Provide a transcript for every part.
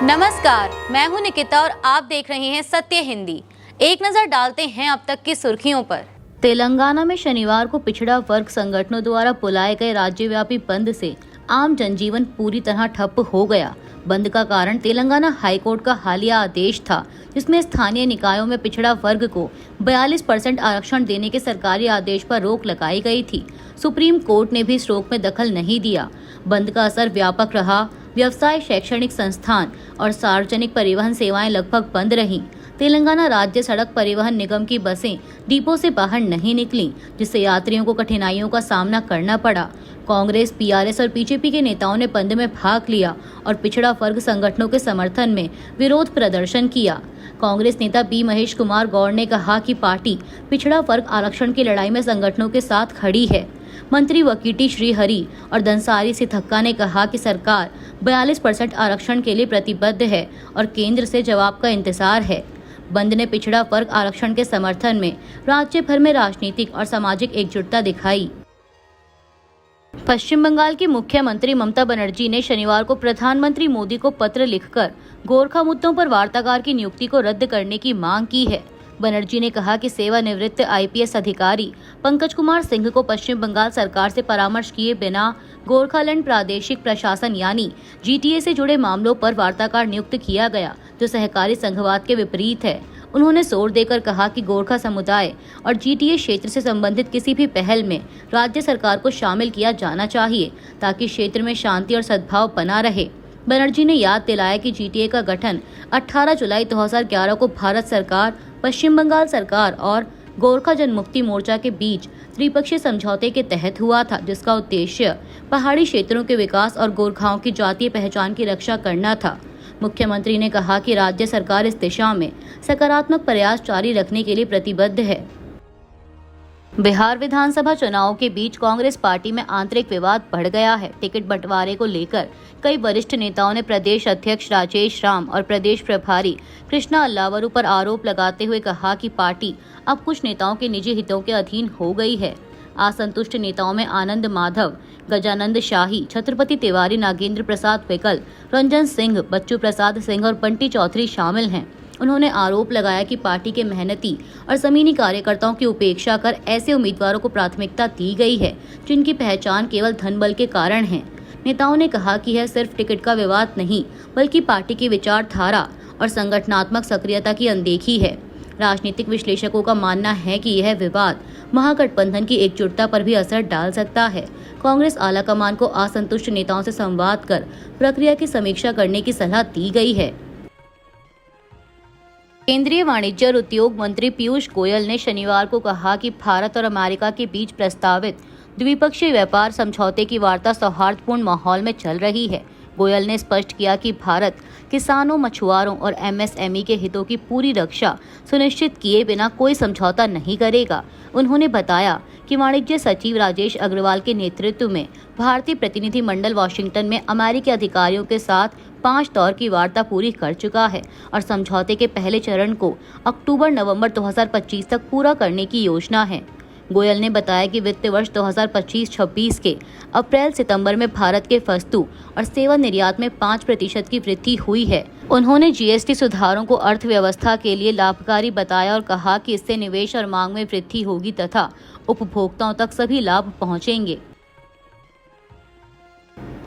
नमस्कार, मैं हूं निकिता और आप देख रहे हैं सत्य हिंदी। एक नजर डालते हैं अब तक की सुर्खियों पर। तेलंगाना में शनिवार को पिछड़ा वर्ग संगठनों द्वारा बुलाए गए राज्यव्यापी बंद से आम जनजीवन पूरी तरह ठप हो गया। बंद का कारण तेलंगाना हाईकोर्ट का हालिया आदेश था, जिसमें स्थानीय निकायों में पिछड़ा वर्ग को 42% आरक्षण देने के सरकारी आदेश पर रोक लगाई गई थी। सुप्रीम कोर्ट ने भी इस रोक में दखल नहीं दिया। बंद का असर व्यापक रहा। व्यवसाय, शैक्षणिक संस्थान और सार्वजनिक परिवहन सेवाएं लगभग बंद रहीं। तेलंगाना राज्य सड़क परिवहन निगम की बसें डिपो से बाहर नहीं निकलीं, जिससे यात्रियों को कठिनाइयों का सामना करना पड़ा। कांग्रेस, पीआरएस और बीजेपी के नेताओं ने बंद में भाग लिया और पिछड़ा वर्ग संगठनों के समर्थन में विरोध प्रदर्शन किया। कांग्रेस नेता पी महेश कुमार गौड़ ने कहा कि पार्टी पिछड़ा वर्ग आरक्षण की लड़ाई में संगठनों के साथ खड़ी है। मंत्री वकीटी श्रीहरि और दंसारी सिथक्का ने कहा कि सरकार 42% आरक्षण के लिए प्रतिबद्ध है और केंद्र से जवाब का इंतजार है। बंद ने पिछड़ा वर्ग आरक्षण के समर्थन में राज्य भर में राजनीतिक और सामाजिक एकजुटता दिखाई। पश्चिम बंगाल की मुख्यमंत्री ममता बनर्जी ने शनिवार को प्रधानमंत्री मोदी को पत्र लिखकर गोरखा मुद्दों पर वार्ताकार की नियुक्ति को रद्द करने की मांग की है। बनर्जी ने कहा कि सेवानिवृत्त आईपीएस अधिकारी पंकज कुमार सिंह को पश्चिम बंगाल सरकार से परामर्श किए बिना गोरखालैंड प्रादेशिक प्रशासन यानी जीटीए से जुड़े मामलों पर वार्ताकार नियुक्त किया गया, जो सहकारी संघवाद के विपरीत है। उन्होंने जोर देकर कहा कि गोरखा समुदाय और जीटीए क्षेत्र से संबंधित किसी भी पहल में राज्य सरकार को शामिल किया जाना चाहिए, ताकि क्षेत्र में शांति और सद्भाव बना रहे। बनर्जी ने याद दिलाया कि जीटीए का गठन 18 जुलाई 2011 को भारत सरकार, पश्चिम बंगाल सरकार और गोरखा जनमुक्ति मोर्चा के बीच त्रिपक्षीय समझौते के तहत हुआ था, जिसका उद्देश्य पहाड़ी क्षेत्रों के विकास और गोरखाओं की जातीय पहचान की रक्षा करना था। मुख्यमंत्री ने कहा कि राज्य सरकार इस दिशा में सकारात्मक प्रयास जारी रखने के लिए प्रतिबद्ध है। बिहार विधानसभा चुनाव के बीच कांग्रेस पार्टी में आंतरिक विवाद बढ़ गया है। टिकट बंटवारे को लेकर कई वरिष्ठ नेताओं ने प्रदेश अध्यक्ष राजेश राम और प्रदेश प्रभारी कृष्णा अल्लावरू पर आरोप लगाते हुए कहा कि पार्टी अब कुछ नेताओं के निजी हितों के अधीन हो गई है। असंतुष्ट नेताओं में आनंद माधव, गजानंद शाही, छत्रपति तिवारी, नागेंद्र प्रसाद विकल, रंजन सिंह, बच्चू प्रसाद सिंह और बंटी चौधरी शामिल हैं। उन्होंने आरोप लगाया कि पार्टी के मेहनती और जमीनी कार्यकर्ताओं की उपेक्षा कर ऐसे उम्मीदवारों को प्राथमिकता दी गई है जिनकी पहचान केवल धन बल के कारण है। नेताओं ने कहा कि यह सिर्फ टिकट का विवाद नहीं, बल्कि पार्टी की विचारधारा और संगठनात्मक सक्रियता की अनदेखी है। राजनीतिक विश्लेषकों का मानना है कि यह विवाद महागठबंधन की एकजुटता पर भी असर डाल सकता है। कांग्रेस आलाकमान को असंतुष्ट नेताओं से संवाद कर प्रक्रिया की समीक्षा करने की सलाह दी गई है। केंद्रीय वाणिज्य और उद्योग मंत्री पीयूष गोयल ने शनिवार को कहा कि भारत और अमेरिका के बीच प्रस्तावित द्विपक्षीय व्यापार समझौते की वार्ता सौहार्दपूर्ण माहौल में चल रही है। गोयल ने स्पष्ट किया कि भारत किसानों, मछुआरों और एमएसएमई के हितों की पूरी रक्षा सुनिश्चित किए बिना कोई समझौता नहीं करेगा। उन्होंने बताया कि वाणिज्य सचिव राजेश अग्रवाल के नेतृत्व में भारतीय प्रतिनिधि मंडल वाशिंगटन में अमेरिकी अधिकारियों के साथ 5 दौर की वार्ता पूरी कर चुका है और समझौते के पहले चरण को अक्टूबर-नवंबर 2025 तक पूरा करने की योजना है। गोयल ने बताया कि वित्त वर्ष 2025-26 के अप्रैल-सितंबर में भारत के वस्तु और सेवा निर्यात में 5% की वृद्धि हुई है। उन्होंने जीएसटी सुधारों को अर्थव्यवस्था के लिए लाभकारी बताया और कहा कि इससे निवेश और मांग में वृद्धि होगी तथा उपभोक्ताओं तक सभी लाभ पहुंचेंगे।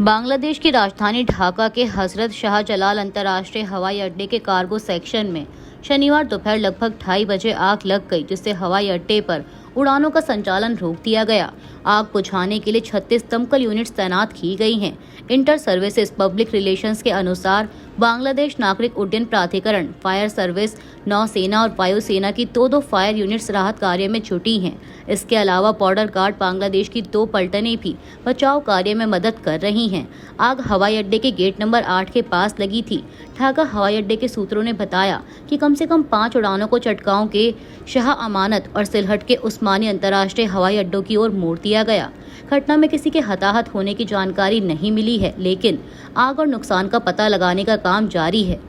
बांग्लादेश की राजधानी ढाका के हजरत शाहजलाल अंतर्राष्ट्रीय हवाई अड्डे के कार्गो सेक्शन में शनिवार दोपहर लगभग 2:30 बजे आग लग गई, जिससे हवाई अड्डे पर उड़ानों का संचालन रोक दिया गया। आग बुझाने के लिए 36 दमकल यूनिट्स तैनात की गई हैं। इंटर सर्विसेज पब्लिक रिलेशंस के अनुसार बांग्लादेश नागरिक उड्डयन प्राधिकरण, फायर सर्विस, नौसेना और वायुसेना की 2-2 फायर यूनिट्स राहत कार्य में जुटी हैं। इसके अलावा बॉर्डर गार्ड बांग्लादेश की 2 पलटनें भी बचाव कार्य में मदद कर रही हैं। आग हवाई अड्डे के गेट नंबर 8 के पास लगी थी। ढाका हवाई अड्डे के सूत्रों ने बताया कि कम से कम 5 उड़ानों को चटगांव के शाह अमानत और सिलहट के उस्मानी अंतर्राष्ट्रीय हवाई अड्डों की ओर मोड़ दिया गया। घटना में किसी के हताहत होने की जानकारी नहीं मिली है, लेकिन आग और नुकसान का पता लगाने का काम जारी है।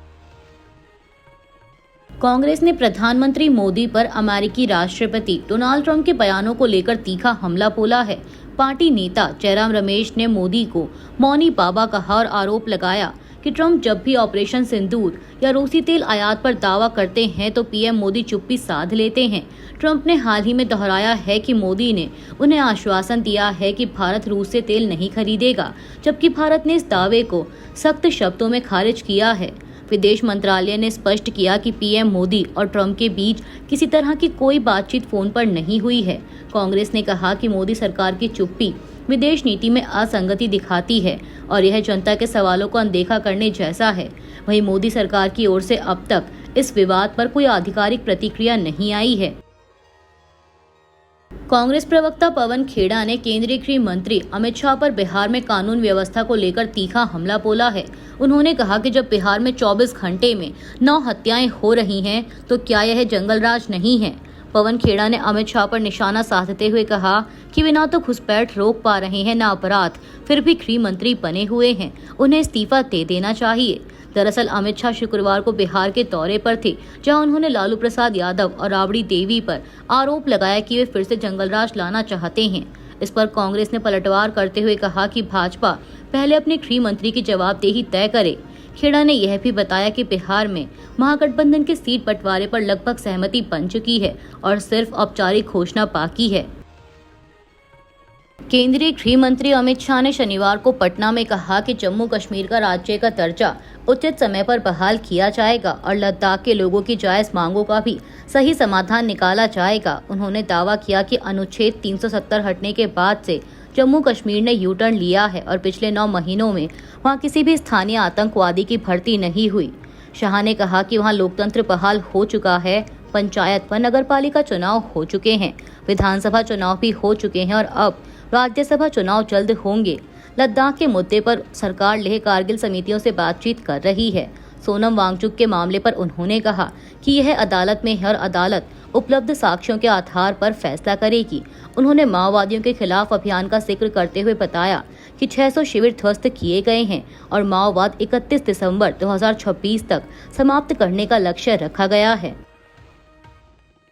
कांग्रेस ने प्रधानमंत्री मोदी पर अमेरिकी राष्ट्रपति डोनाल्ड ट्रंप के बयानों को लेकर तीखा हमला बोला है। पार्टी नेता जयराम रमेश ने मोदी को मौनी बाबा कहा और आरोप लगाया कि ट्रंप जब भी ऑपरेशन सिंदूर या रूसी तेल आयात पर दावा करते हैं तो पीएम मोदी चुप्पी साध लेते हैं। ट्रंप ने हाल ही में दोहराया है कि मोदी ने उन्हें आश्वासन दिया है कि भारत रूस से तेल नहीं खरीदेगा, जबकि भारत ने इस दावे को सख्त शब्दों में खारिज किया है। विदेश मंत्रालय ने स्पष्ट किया कि पीएम मोदी और ट्रंप के बीच किसी तरह की कोई बातचीत फोन पर नहीं हुई है। कांग्रेस ने कहा कि मोदी सरकार की चुप्पी विदेश नीति में असंगति दिखाती है और यह जनता के सवालों को अनदेखा करने जैसा है। वहीं मोदी सरकार की ओर से अब तक इस विवाद पर कोई आधिकारिक प्रतिक्रिया नहीं आई है। कांग्रेस प्रवक्ता पवन खेड़ा ने केंद्रीय गृह मंत्री अमित शाह पर बिहार में कानून व्यवस्था को लेकर तीखा हमला बोला है। उन्होंने कहा कि जब बिहार में 24 घंटे में 9 हत्याएं हो रही हैं, तो क्या यह जंगल राज नहीं है। पवन खेड़ा ने अमित शाह पर निशाना साधते हुए कहा कि वे न तो घुसपैठ रोक पा रहे हैं, न अपराध, फिर भी गृह मंत्री बने हुए हैं, उन्हें इस्तीफा दे देना चाहिए। दरअसल अमित शाह शुक्रवार को बिहार के दौरे पर थे, जहां उन्होंने लालू प्रसाद यादव और राबड़ी देवी पर आरोप लगाया कि वे फिर से जंगलराज लाना चाहते हैं। इस पर कांग्रेस ने पलटवार करते हुए कहा कि भाजपा पहले अपने गृह मंत्री की जवाबदेही तय करे। खेड़ा ने यह भी बताया कि बिहार में महागठबंधन के सीट बंटवारे पर लगभग सहमति बन चुकी है और सिर्फ औपचारिक घोषणा बाकी है। केंद्रीय गृह मंत्री अमित शाह ने शनिवार को पटना में कहा कि जम्मू कश्मीर का राज्य का दर्जा उचित समय पर बहाल किया जाएगा और लद्दाख के लोगों की जायज मांगों का भी सही समाधान निकाला जाएगा। उन्होंने दावा किया कि अनुच्छेद 370 हटने के बाद से जम्मू कश्मीर ने यू टर्न लिया है और पिछले 9 महीनों में वहां किसी भी स्थानीय आतंकवादी की भर्ती नहीं हुई। शाह ने कहा कि वहां लोकतंत्र बहाल हो चुका है, पंचायत व नगरपालिका चुनाव हो चुके हैं, विधानसभा चुनाव भी हो चुके हैं और अब राज्यसभा चुनाव जल्द होंगे। लद्दाख के मुद्दे पर सरकार लेह कारगिल समितियों से बातचीत कर रही है। सोनम वांगचुक के मामले पर उन्होंने कहा कि यह अदालत में है और अदालत उपलब्ध साक्ष्यों के आधार पर फैसला करेगी। उन्होंने माओवादियों के खिलाफ अभियान का जिक्र करते हुए बताया कि 600 शिविर ध्वस्त किए गए हैं और माओवाद 31 दिसंबर 2026 तक समाप्त करने का लक्ष्य रखा गया है।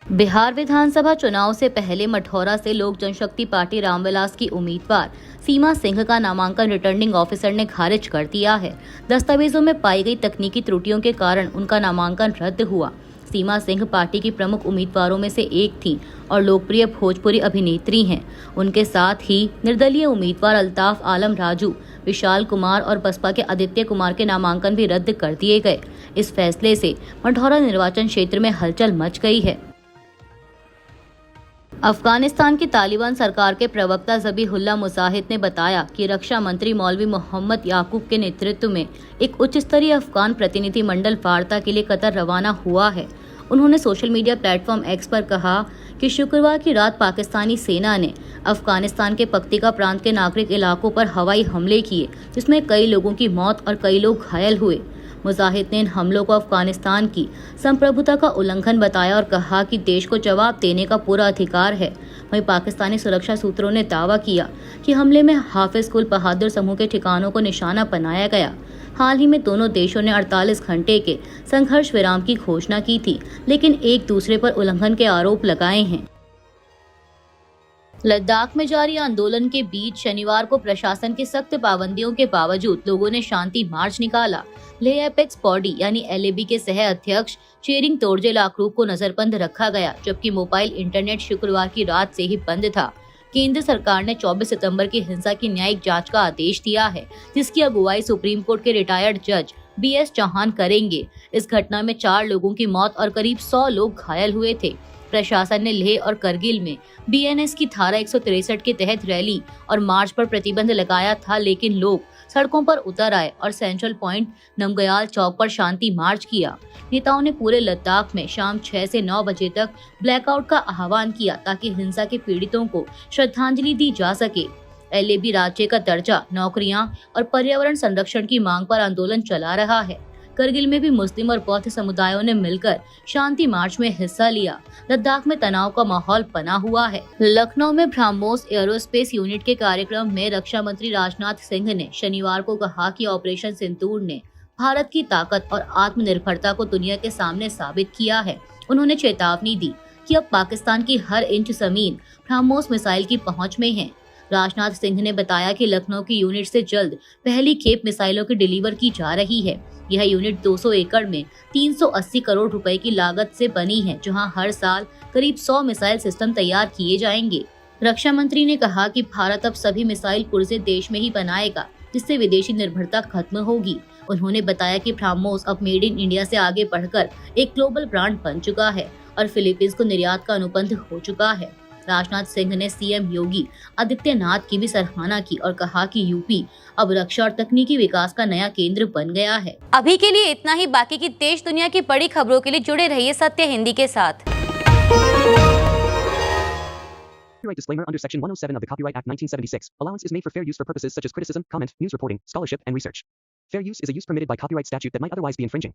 बिहार विधानसभा चुनाव से पहले मठौरा से लोक जनशक्ति पार्टी रामविलास की उम्मीदवार सीमा सिंह का नामांकन रिटर्निंग ऑफिसर ने खारिज कर दिया है। दस्तावेजों में पाई गई तकनीकी त्रुटियों के कारण उनका नामांकन रद्द हुआ। सीमा सिंह पार्टी की प्रमुख उम्मीदवारों में से एक थी और लोकप्रिय भोजपुरी अभिनेत्री हैं। उनके साथ ही निर्दलीय उम्मीदवार अल्ताफ आलम राजू, विशाल कुमार और बसपा के आदित्य कुमार के नामांकन भी रद्द कर दिए गए। इस फैसले से मठौरा निर्वाचन क्षेत्र में हलचल मच गई है। अफगानिस्तान की तालिबान सरकार के प्रवक्ता ज़बीहुल्लाह मुजाहिद ने बताया कि रक्षा मंत्री मौलवी मोहम्मद याकूब के नेतृत्व में एक उच्च स्तरीय अफगान प्रतिनिधि मंडल वार्ता के लिए कतर रवाना हुआ है। उन्होंने सोशल मीडिया प्लेटफॉर्म एक्स पर कहा कि शुक्रवार की रात पाकिस्तानी सेना ने अफगानिस्तान के पक्तिका प्रांत के नागरिक इलाकों पर हवाई हमले किए, जिसमें कई लोगों की मौत और कई लोग घायल हुए। मुजाहिद ने इन हमलों को अफगानिस्तान की संप्रभुता का उल्लंघन बताया और कहा कि देश को जवाब देने का पूरा अधिकार है। वहीं पाकिस्तानी सुरक्षा सूत्रों ने दावा किया कि हमले में हाफिज कुल बहादुर समूह के ठिकानों को निशाना बनाया गया। हाल ही में दोनों देशों ने 48 घंटे के संघर्ष विराम की घोषणा की थी, लेकिन एक दूसरे पर उल्लंघन के आरोप लगाए हैं। लद्दाख में जारी आंदोलन के बीच शनिवार को प्रशासन की सख्त पाबंदियों के बावजूद लोगों ने शांति मार्च निकाला। लेह एपेक्स बॉडी यानी LAB के सह अध्यक्ष चेरिंग तोरजे लाक्रूब को नजरबंद रखा गया, जबकि मोबाइल इंटरनेट शुक्रवार की रात से ही बंद था। केंद्र सरकार ने 24 सितंबर की हिंसा की न्यायिक जांच का आदेश दिया है, जिसकी अगुवाई सुप्रीम कोर्ट के रिटायर्ड जज BS चौहान करेंगे। इस घटना में 4 लोगों की मौत और करीब 100 लोग घायल हुए थे। प्रशासन ने लेह और करगिल में BNS की धारा 163 के तहत रैली और मार्च पर प्रतिबंध लगाया था, लेकिन लोग सड़कों पर उतर आए और सेंट्रल पॉइंट नमगयाल चौक पर शांति मार्च किया। नेताओं ने पूरे लद्दाख में शाम 6 से 9 बजे तक ब्लैकआउट का आह्वान किया ताकि हिंसा के पीड़ितों को श्रद्धांजलि दी जा सके। LAB राज्य का दर्जा, नौकरियां और पर्यावरण संरक्षण की मांग पर आंदोलन चला रहा है। करगिल में भी मुस्लिम और बौद्ध समुदायों ने मिलकर शांति मार्च में हिस्सा लिया। लद्दाख में तनाव का माहौल बना हुआ है। लखनऊ में ब्रह्मोस एरोस्पेस यूनिट के कार्यक्रम में रक्षा मंत्री राजनाथ सिंह ने शनिवार को कहा कि ऑपरेशन सिंदूर ने भारत की ताकत और आत्मनिर्भरता को दुनिया के सामने साबित किया है। उन्होंने चेतावनी दी कि अब पाकिस्तान की हर इंच जमीन ब्रह्मोस मिसाइल की पहुंच में है। राजनाथ सिंह ने बताया कि लखनऊ की यूनिट से जल्द पहली खेप मिसाइलों की डिलीवर की जा रही है। यह यूनिट 200 एकड़ में 380 करोड़ रुपए की लागत से बनी है, जहां हर साल करीब 100 मिसाइल सिस्टम तैयार किए जाएंगे। रक्षा मंत्री ने कहा कि भारत अब सभी मिसाइल पुर्जे देश में ही बनाएगा, जिससे विदेशी निर्भरता खत्म होगी। उन्होंने बताया कि ब्रह्मोस अब मेड इन इंडिया से आगे बढ़कर एक ग्लोबल ब्रांड बन चुका है और फिलीपींस को निर्यात का अनुबंध हो चुका है। राजनाथ सिंह ने सीएम योगी आदित्यनाथ की भी सराहना की और कहा कि यूपी अब रक्षा और तकनीकी विकास का नया केंद्र बन गया है। अभी के लिए इतना ही। बाकी की देश दुनिया की बड़ी खबरों के लिए जुड़े रहिए सत्य हिंदी के साथ। Copyright disclaimer under Section 107 of the Copyright Act 1976. Allowance is made for fair use for purposes such as criticism, comment, news reporting, scholarship, and research. Fair use is a use permitted by copyright statute that might otherwise be infringing.